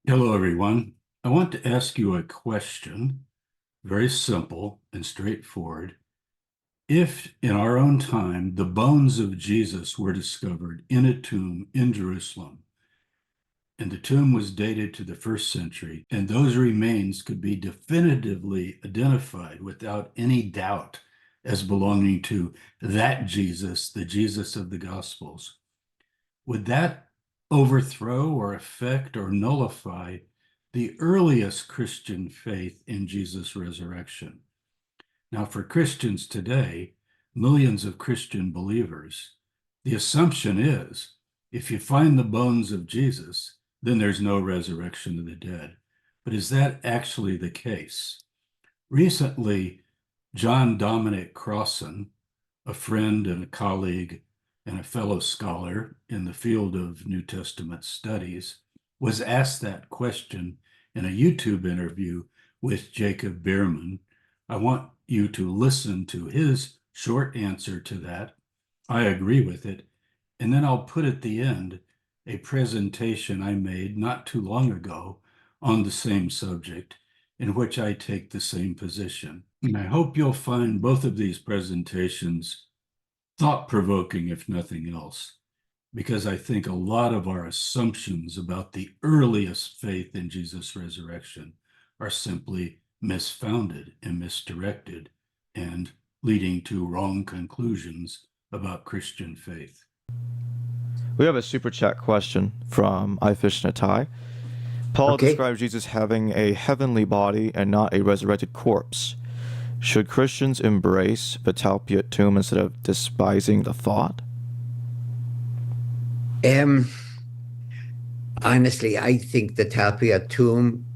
Hello, everyone. I want to ask you a question, very simple and straightforward. If in our own time the bones of Jesus were discovered in a tomb in Jerusalem, and the tomb was dated to the first century, and those remains could be definitively identified without any doubt as belonging to that Jesus, the Jesus of the Gospels, would that overthrow or affect or nullify the earliest Christian faith in Jesus' resurrection? Now, for Christians today, millions of Christian believers, the assumption is if you find the bones of Jesus, then there's no resurrection of the dead. But is that actually the case? Recently, John Dominic Crossan, a friend and a colleague and a fellow scholar in the field of New Testament studies, was asked that question in a YouTube interview with Jacob Bierman. I want you to listen to his short answer to that. I agree with it. And then I'll put at the end a presentation I made not too long ago on the same subject, in which I take the same position. And I hope you'll find both of these presentations thought-provoking, if nothing else, because I think a lot of our assumptions about the earliest faith in Jesus' resurrection are simply misfounded and misdirected and leading to wrong conclusions about Christian faith. We have a super chat question from iFishNatai. Paul Okay. describes Jesus having a heavenly body and not a resurrected corpse. Should Christians embrace the Talpiot tomb instead of despising the thought? Honestly, I think the Talpiot tomb,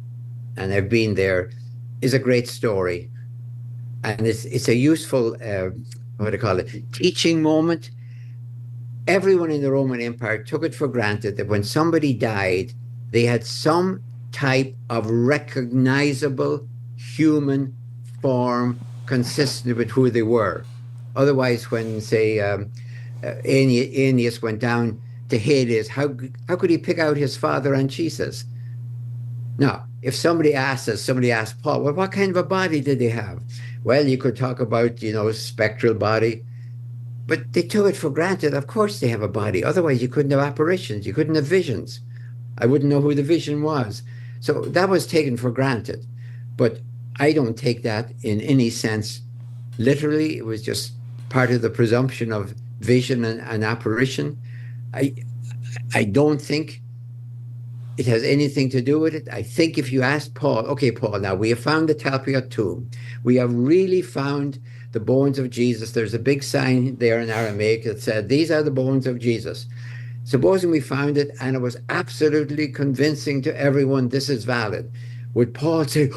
and I've been there, is a great story, and it's a useful what do you call it, teaching moment. Everyone in the Roman Empire took it for granted that when somebody died, they had some type of recognizable human form consistent with who they were. Otherwise, when, say, Aeneas went down to Hades, how could he pick out his father Anchises? Now, if somebody asked Paul, well, what kind of a body did they have? Well, you could talk about, spectral body, but they took it for granted. Of course they have a body. Otherwise, you couldn't have apparitions. You couldn't have visions. I wouldn't know who the vision was. So that was taken for granted. But I don't take that in any sense literally. It was just part of the presumption of vision and apparition. I don't think it has anything to do with it. I think if you ask Paul, okay, Paul, now we have found the Talpiot tomb. We have really found the bones of Jesus. There's a big sign there in Aramaic that said, these are the bones of Jesus. Supposing we found it and it was absolutely convincing to everyone this is valid, would Paul say,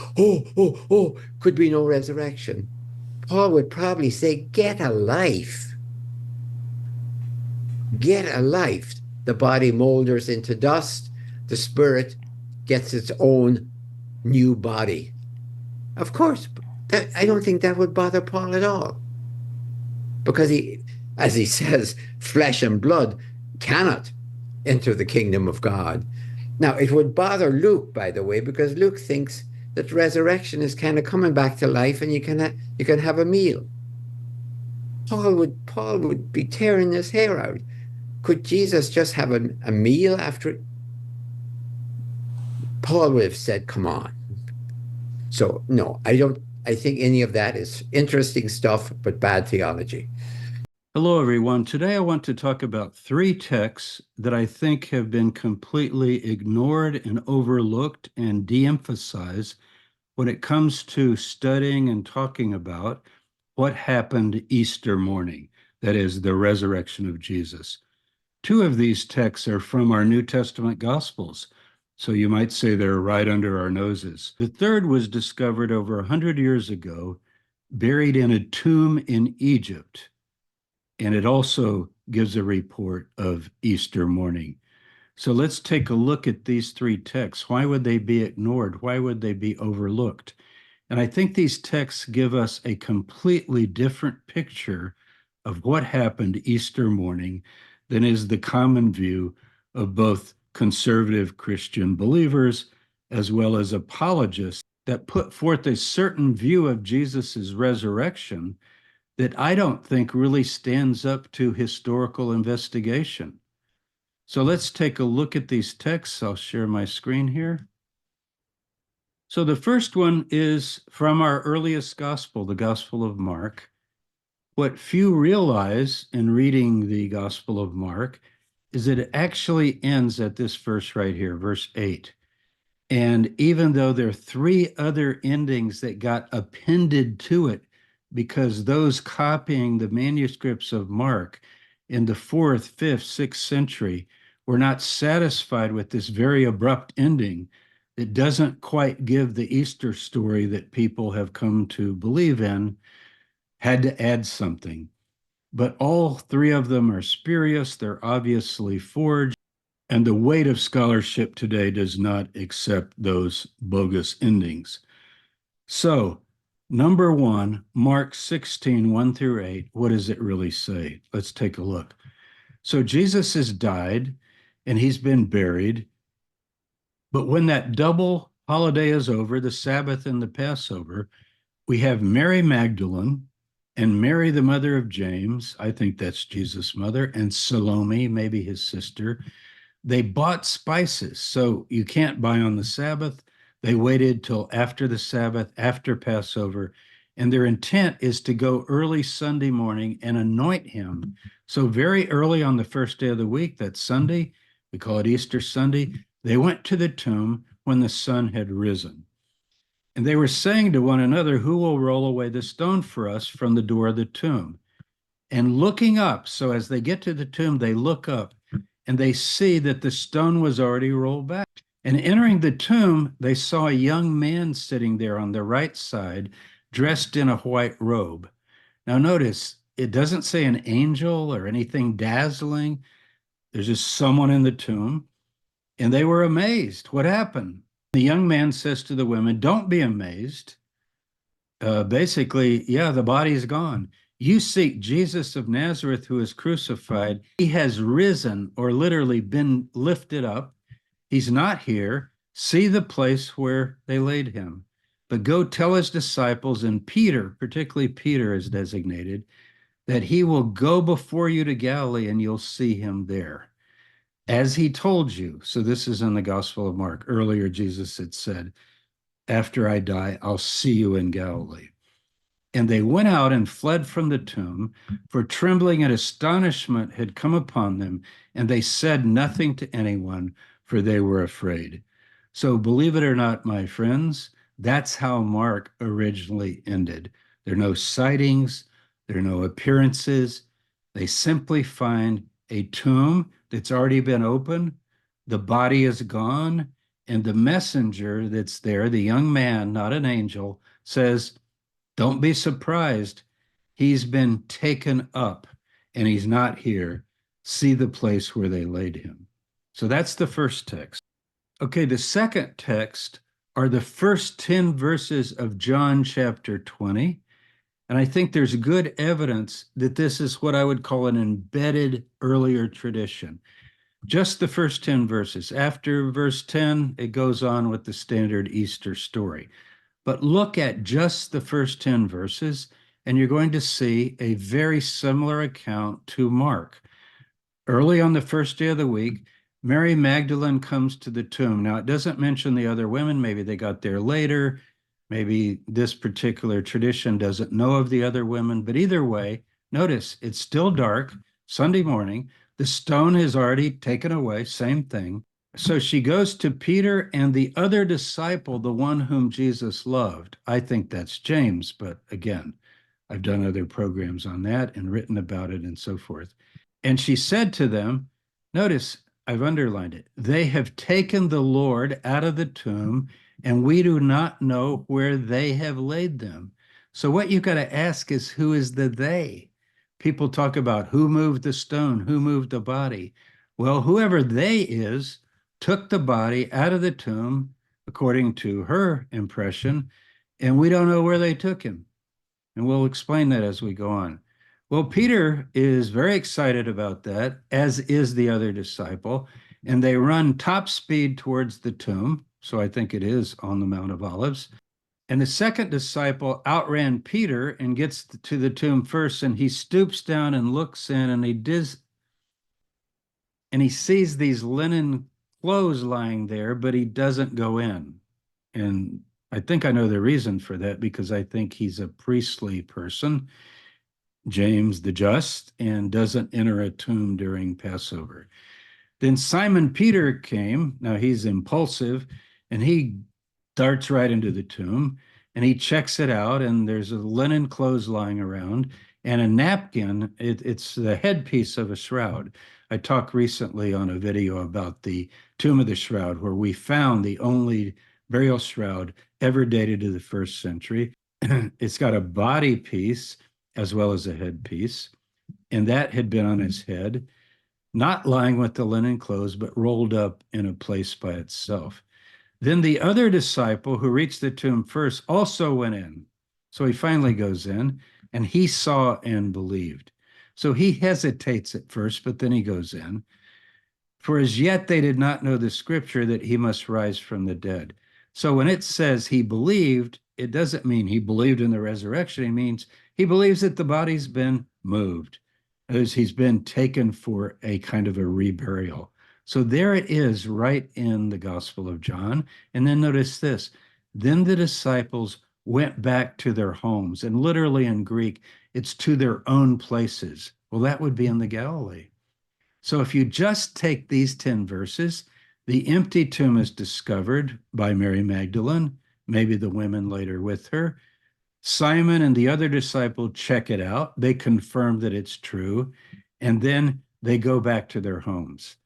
could be no resurrection? Paul would probably say, get a life. Get a life. The body molders into dust. The spirit gets its own new body. Of course, I don't think that would bother Paul at all. Because he, as he says, flesh and blood cannot enter the kingdom of God. Now, it would bother Luke, by the way, because Luke thinks that resurrection is kind of coming back to life and you can have a meal. Paul would be tearing his hair out. Could Jesus just have a meal after? Paul would have said, come on. So, no, I think any of that is interesting stuff, but bad theology. Hello, everyone. Today I want to talk about three texts that I think have been completely ignored and overlooked and de-emphasized when it comes to studying and talking about what happened Easter morning, that is, the resurrection of Jesus. Two of these texts are from our New Testament Gospels, so you might say they're right under our noses. The third was discovered over 100 years ago, buried in a tomb in Egypt, and it also gives a report of Easter morning. So let's take a look at these three texts. Why would they be ignored? Why would they be overlooked? And I think these texts give us a completely different picture of what happened Easter morning than is the common view of both conservative Christian believers as well as apologists that put forth a certain view of Jesus's resurrection that I don't think really stands up to historical investigation. So let's take a look at these texts. I'll share my screen here. So the first one is from our earliest gospel, the Gospel of Mark. What few realize in reading the Gospel of Mark is that it actually ends at this verse right here, verse 8. And even though there are three other endings that got appended to it, because those copying the manuscripts of Mark in the 4th, 5th, 6th century were not satisfied with this very abrupt ending that doesn't quite give the Easter story that people have come to believe in, had to add something. But all three of them are spurious, they're obviously forged, and the weight of scholarship today does not accept those bogus endings. So, number one, Mark 16, 1 through 8, what does it really say? Let's take a look. So Jesus has died and he's been buried. But when that double holiday is over, the Sabbath and the Passover, we have Mary Magdalene and Mary, the mother of James, I think that's Jesus' mother, and Salome, maybe his sister. They bought spices, so you can't buy on the Sabbath. They waited till after the Sabbath, after Passover, and their intent is to go early Sunday morning and anoint him. So very early on the first day of the week, that's Sunday, we call it Easter Sunday, they went to the tomb when the sun had risen. And they were saying to one another, who will roll away the stone for us from the door of the tomb? And looking up, so as they get to the tomb, they look up and they see that the stone was already rolled back. And entering the tomb, they saw a young man sitting there on the right side, dressed in a white robe. Now notice, it doesn't say an angel or anything dazzling. There's just someone in the tomb. And they were amazed. What happened? The young man says to the women, don't be amazed. Basically, yeah, the body's gone. You seek Jesus of Nazareth who is crucified. He has risen, or literally been lifted up. He's not here. See the place where they laid him. But go tell his disciples, and Peter, particularly Peter is designated, that he will go before you to Galilee and you'll see him there. As he told you. So this is in the Gospel of Mark. Earlier, Jesus had said, after I die, I'll see you in Galilee. And they went out and fled from the tomb, for trembling and astonishment had come upon them, and they said nothing to anyone, for they were afraid. So believe it or not, my friends, that's how Mark originally ended. There are no sightings, there are no appearances. They simply find a tomb that's already been opened, the body is gone, and the messenger that's there, the young man, not an angel, says, don't be surprised. He's been taken up and he's not here. See the place where they laid him. So that's the first text. Okay, the second text are the first 10 verses of John chapter 20. And I think there's good evidence that this is what I would call an embedded earlier tradition. Just the first 10 verses. After verse 10, it goes on with the standard Easter story. But look at just the first 10 verses, and you're going to see a very similar account to Mark. Early on the first day of the week, Mary Magdalene comes to the tomb. Now, it doesn't mention the other women. Maybe they got there later. Maybe this particular tradition doesn't know of the other women. But either way, notice it's still dark, Sunday morning. The stone is already taken away, same thing. So she goes to Peter and the other disciple, the one whom Jesus loved. I think that's James, but again, I've done other programs on that and written about it and so forth. And she said to them, notice, I've underlined it, they have taken the Lord out of the tomb, and we do not know where they have laid them. So what you got to ask is, who is the they? People talk about who moved the stone, who moved the body. Well, whoever they is, took the body out of the tomb, according to her impression, and we don't know where they took him. And we'll explain that as we go on. Well, Peter is very excited about that, as is the other disciple, and they run top speed towards the tomb. So I think it is on the Mount of Olives. And the second disciple outran Peter and gets to the tomb first, and he stoops down and looks in, and he sees these linen clothes lying there, but he doesn't go in. And I think I know the reason for that, because I think he's a priestly person, James the Just, and doesn't enter a tomb during Passover. Then Simon Peter came. Now he's impulsive, and he darts right into the tomb, and he checks it out, and there's a linen clothes lying around and a napkin. It's the headpiece of a shroud. I talked recently on a video about the Tomb of the Shroud, where we found the only burial shroud ever dated to the 1st century. It's got a body piece as well as a headpiece, and that had been on his head, not lying with the linen clothes, but rolled up in a place by itself. Then the other disciple who reached the tomb first also went in. So he finally goes in, and he saw and believed. So he hesitates at first, but then he goes in. For as yet they did not know the scripture that he must rise from the dead. So when it says he believed, it doesn't mean he believed in the resurrection. It means he believes that the body's been moved, as he's been taken for a kind of a reburial. So there it is right in the Gospel of John. And then notice this. Then the disciples went back to their homes. And literally in Greek, it's to their own places. Well, that would be in the Galilee. So if you just take these 10 verses, the empty tomb is discovered by Mary Magdalene, maybe the women later with her. Simon and the other disciple check it out. They confirm that it's true, and then they go back to their homes.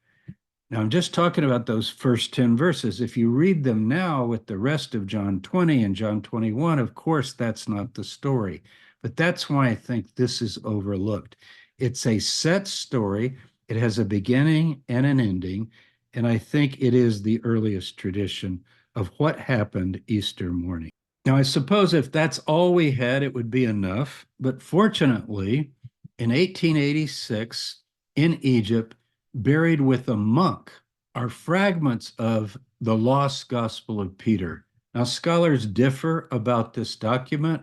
Now, I'm just talking about those first 10 verses. If you read them now with the rest of John 20 and John 21, of course, that's not the story. But that's why I think this is overlooked. It's a set story. It has a beginning and an ending, and I think it is the earliest tradition of what happened Easter morning. Now, I suppose if that's all we had, it would be enough. But fortunately, in 1886, in Egypt, buried with a monk, are fragments of the lost Gospel of Peter. Now, scholars differ about this document.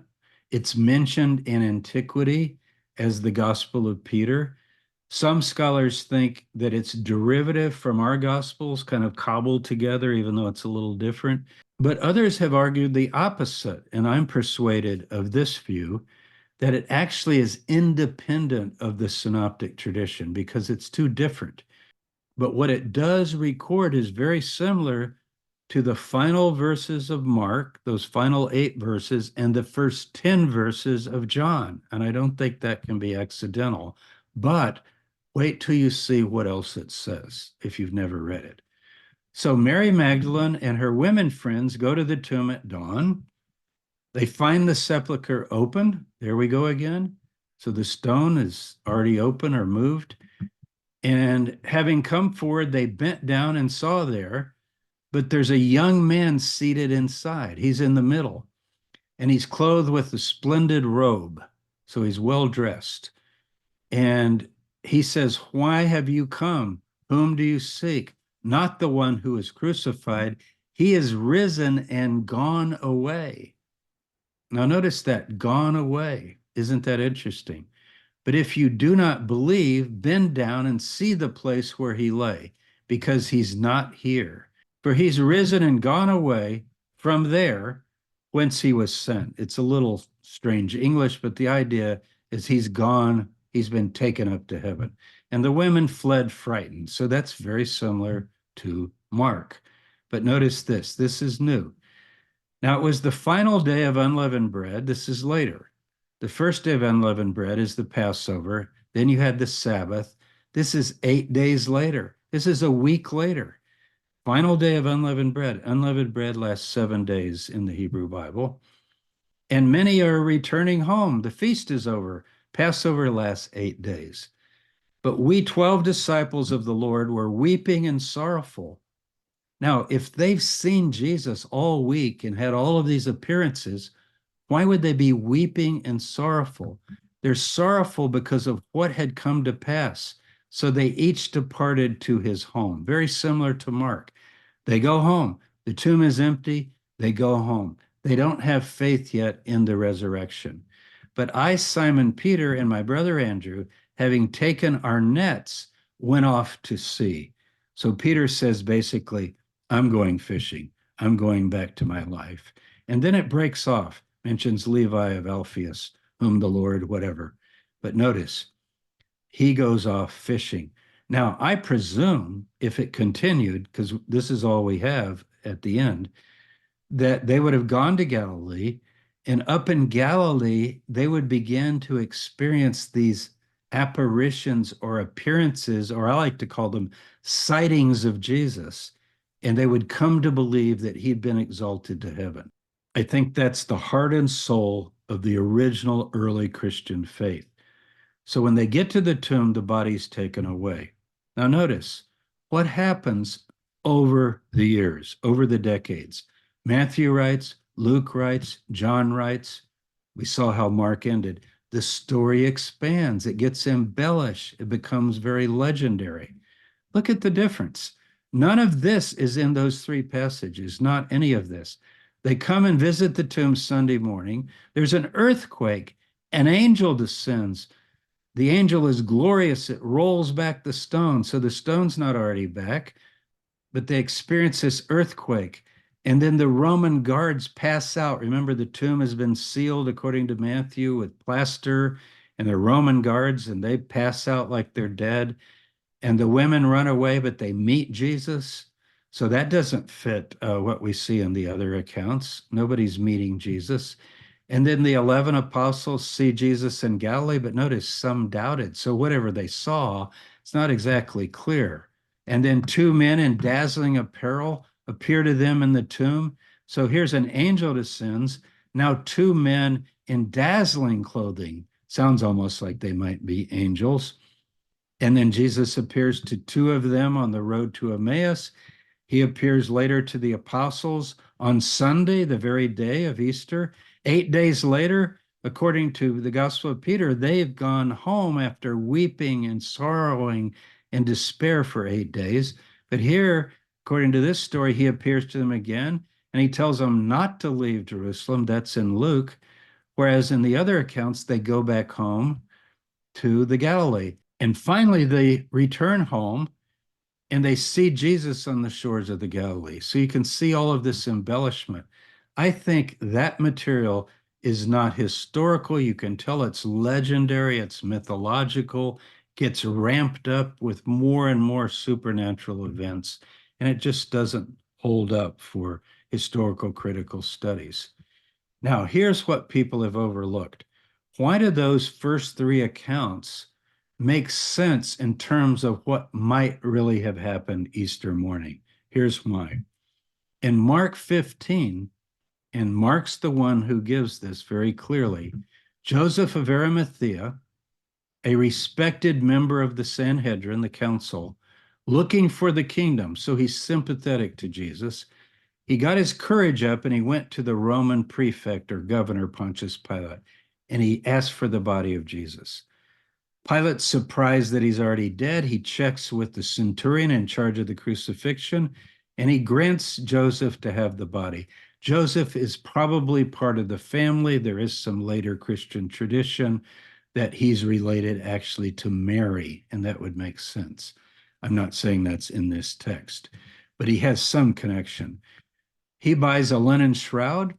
It's mentioned in antiquity as the Gospel of Peter. Some scholars think that it's derivative from our Gospels, kind of cobbled together, even though it's a little different. But others have argued the opposite, and I'm persuaded of this view, that it actually is independent of the synoptic tradition because it's too different. But what it does record is very similar to the final verses of Mark, those final 8 verses, and the first 10 verses of John. And I don't think that can be accidental. But wait till you see what else it says if you've never read it. So Mary Magdalene and her women friends go to the tomb at dawn. They find the sepulcher open. There we go again. So the stone is already open or moved. And having come forward, they bent down and saw there, but there's a young man seated inside. He's in the middle, and he's clothed with a splendid robe. So he's well dressed. And he says, "Why have you come? Whom do you seek? Not the one who is crucified. He is risen and gone away." Now notice that, gone away. Isn't that interesting? But if you do not believe, bend down and see the place where he lay, because he's not here. For he's risen and gone away from there whence he was sent. It's a little strange English, but the idea is he's gone, he's been taken up to heaven. And the women fled frightened. So that's very similar to Mark. But notice this is new. Now, it was the final day of unleavened bread. This is later. The first day of unleavened bread is the Passover. Then you had the Sabbath. This is 8 days later. This is a week later. Final day of unleavened bread. Unleavened bread lasts 7 days in the Hebrew Bible. And many are returning home. The feast is over. Passover lasts 8 days. But we 12 disciples of the Lord were weeping and sorrowful. Now, if they've seen Jesus all week and had all of these appearances, why would they be weeping and sorrowful? They're sorrowful because of what had come to pass. So they each departed to his home, very similar to Mark. They go home, The tomb is empty. They go home. They don't have faith yet in the resurrection. But I, Simon Peter, and my brother Andrew, having taken our nets, went off to sea. So Peter says basically, I'm going fishing. I'm going back to my life. And then it breaks off, mentions Levi of Alphaeus, whom the Lord, whatever. But notice, he goes off fishing. Now, I presume if it continued, because this is all we have at the end, that they would have gone to Galilee, and up in Galilee, they would begin to experience these apparitions or appearances, or I like to call them sightings of Jesus, and they would come to believe that he'd been exalted to heaven. I think that's the heart and soul of the original early Christian faith. So when they get to the tomb, the body's taken away. Now notice what happens over the years, over the decades. Matthew writes, Luke writes, John writes. We saw how Mark ended. The story expands. It gets embellished. It becomes very legendary. Look at the difference. None of this is in those three passages, not any of this. They come and visit the tomb Sunday morning. There's an earthquake. An angel descends. The angel is glorious. It rolls back the stone. So the stone's not already back, but they experience this earthquake. And then the Roman guards pass out. Remember, the tomb has been sealed, according to Matthew, with plaster, and the Roman guards, and they pass out like they're dead. And the women run away, but they meet Jesus. So that doesn't fit what we see in the other accounts. Nobody's meeting Jesus. And then the 11 apostles see Jesus in Galilee, but notice some doubted. So whatever they saw, it's not exactly clear. And then two men in dazzling apparel appear to them in the tomb. So here's an angel descends. Now two men in dazzling clothing. Sounds almost like they might be angels. And then Jesus appears to two of them on the road to Emmaus. He appears later to the apostles on Sunday, the very day of Easter. 8 days later, according to the Gospel of Peter, they've gone home after weeping and sorrowing and despair for 8 days. But here, according to this story, he appears to them again, and he tells them not to leave Jerusalem. That's in Luke. Whereas in the other accounts, they go back home to the Galilee. And finally, they return home and they see Jesus on the shores of the Galilee. So you can see all of this embellishment. I think that material is not historical. You can tell it's legendary, it's mythological, gets ramped up with more and more supernatural events, and it just doesn't hold up for historical critical studies. Now, here's what people have overlooked. Why do those first three accounts make sense in terms of what might really have happened Easter morning? Here's why. In Mark 15, and Mark's the one who gives this very clearly, Joseph of Arimathea, a respected member of the Sanhedrin, the council, looking for the kingdom, so he's sympathetic to Jesus, he got his courage up and he went to the Roman prefect or governor, Pontius Pilate, and he asked for the body of Jesus. Pilate's surprised that he's already dead. He checks with the centurion in charge of the crucifixion, and he grants Joseph to have the body. Joseph is probably part of the family. There is some later Christian tradition that he's related actually to Mary, and that would make sense. I'm not saying that's in this text, but he has some connection. He buys a linen shroud,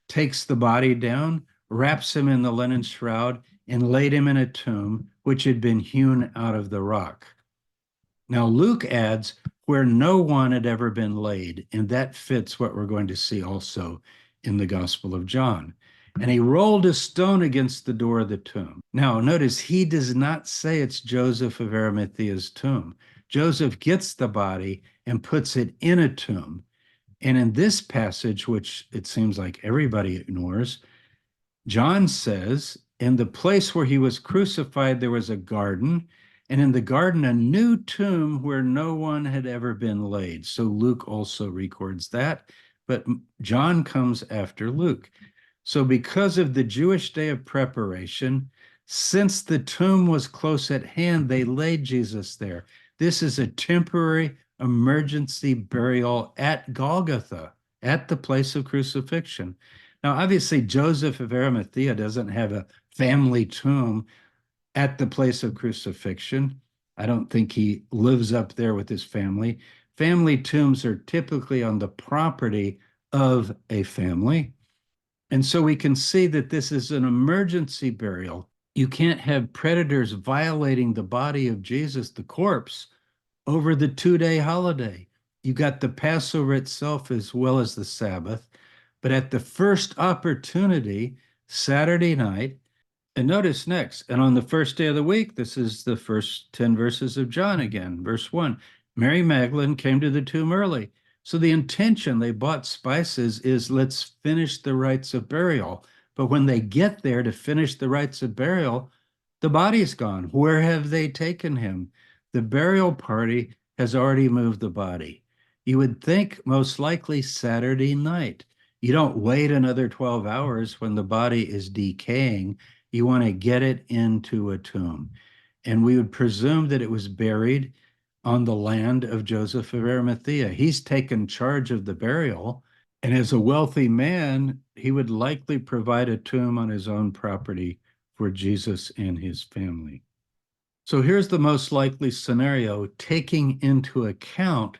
takes the body down, wraps him in the linen shroud, and laid him in a tomb which had been hewn out of the rock. Now, Luke adds, where no one had ever been laid, and that fits what we're going to see also in the Gospel of John. And he rolled a stone against the door of the tomb. Now, notice he does not say it's Joseph of Arimathea's tomb. Joseph gets the body and puts it in a tomb. And in this passage, which it seems like everybody ignores, John says, in the place where he was crucified, there was a garden, and in the garden, a new tomb where no one had ever been laid. So Luke also records that, but John comes after Luke. So because of the Jewish day of preparation, since the tomb was close at hand, they laid Jesus there. This is a temporary emergency burial at Golgotha. at the place of crucifixion. Now, obviously, Joseph of Arimathea doesn't have a family tomb at the place of crucifixion. I don't think he lives up there with his family. Family tombs are typically on the property of a family. And so we can see that this is an emergency burial. You can't have predators violating the body of Jesus, the corpse, over the 2-day holiday. You got the Passover itself as well as the Sabbath. But at the first opportunity, Saturday night, and notice next, and on the first day of the week, this is the first 10 verses of John again, verse 1. Mary Magdalene came to the tomb early. So the intention, they bought spices, is let's finish the rites of burial. But when they get there to finish the rites of burial, the body's gone. Where have they taken him? The burial party has already moved the body. You would think most likely Saturday night. You don't wait another 12 hours when the body is decaying. You want to get it into a tomb. And we would presume that it was buried on the land of Joseph of Arimathea. He's taken charge of the burial. And as a wealthy man, he would likely provide a tomb on his own property for Jesus and his family. So here's the most likely scenario, taking into account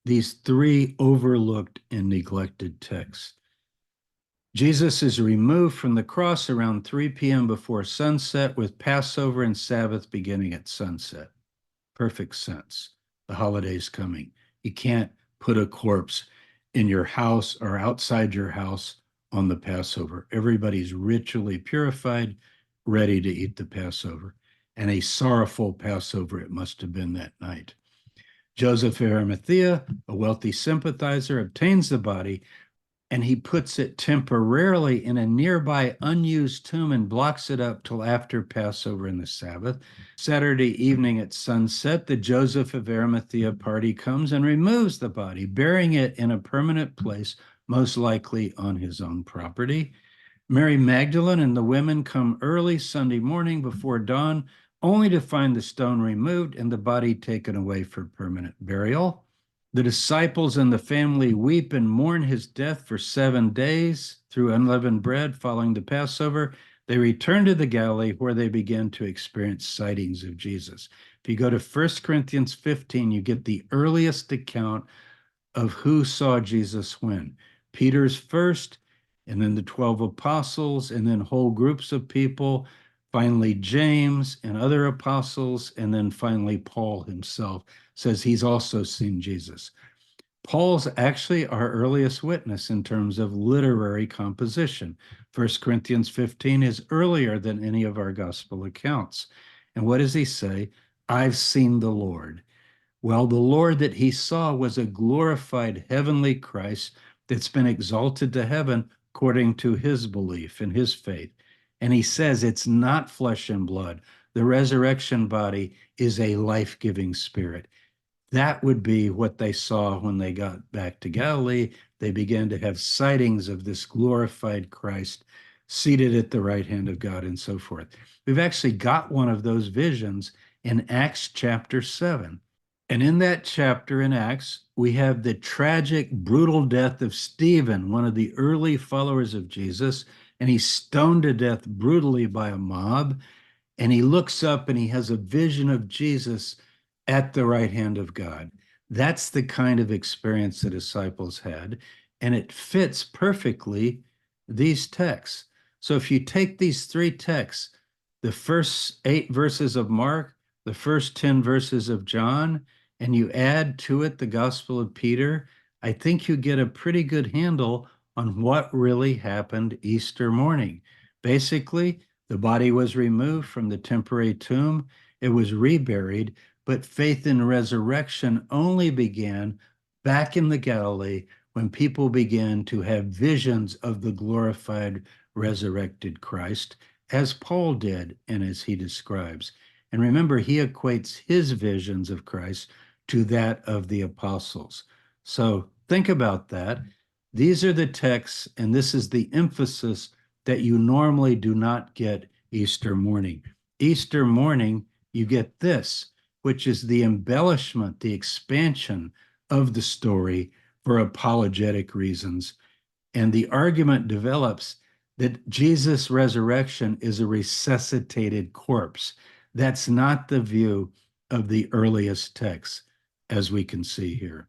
these three overlooked and neglected texts. Jesus is removed from the cross around 3 p.m. before sunset, with Passover and Sabbath beginning at sunset. Perfect sense. The holiday's coming. You can't put a corpse in your house or outside your house on the Passover. Everybody's ritually purified, ready to eat the Passover. And a sorrowful Passover it must have been that night. Joseph of Arimathea, a wealthy sympathizer, obtains the body, and he puts it temporarily in a nearby unused tomb and blocks it up till after Passover and the Sabbath. Saturday evening at sunset, the Joseph of Arimathea party comes and removes the body, burying it in a permanent place, most likely on his own property. Mary Magdalene and the women come early Sunday morning before dawn, only to find the stone removed and the body taken away for permanent burial. The disciples and the family weep and mourn his death for 7 days through unleavened bread following the Passover. They return to the Galilee, where they begin to experience sightings of Jesus. If you go to 1 Corinthians 15, you get the earliest account of who saw Jesus when. Peter's first, and then the 12 apostles, and then whole groups of people, finally James and other apostles, and then finally Paul himself says he's also seen Jesus. Paul's actually our earliest witness in terms of literary composition. 1 Corinthians 15 is earlier than any of our gospel accounts. And what does he say? I've seen the Lord. Well, the Lord that he saw was a glorified heavenly Christ that's been exalted to heaven according to his belief and his faith. And he says it's not flesh and blood. The resurrection body is a life-giving spirit. That would be what they saw when they got back to Galilee. They began to have sightings of this glorified Christ seated at the right hand of God and so forth. We've actually got one of those visions in Acts chapter 7. And in that chapter in Acts, we have the tragic, brutal death of Stephen, one of the early followers of Jesus, and he's stoned to death brutally by a mob. And he looks up and he has a vision of Jesus at the right hand of God. That's the kind of experience the disciples had, and it fits perfectly these texts. So if you take these three texts, the first 8 verses of Mark, the first 10 verses of John, and you add to it the Gospel of Peter, I think you get a pretty good handle on what really happened Easter morning. Basically, the body was removed from the temporary tomb. It was reburied, but faith in resurrection only began back in the Galilee when people began to have visions of the glorified, resurrected Christ, as Paul did and as he describes. And remember, he equates his visions of Christ to that of the apostles. So think about that. These are the texts, and this is the emphasis that you normally do not get Easter morning. Easter morning, you get this, which is the embellishment, the expansion of the story for apologetic reasons. And the argument develops that Jesus' resurrection is a resuscitated corpse. That's not the view of the earliest texts, as we can see here.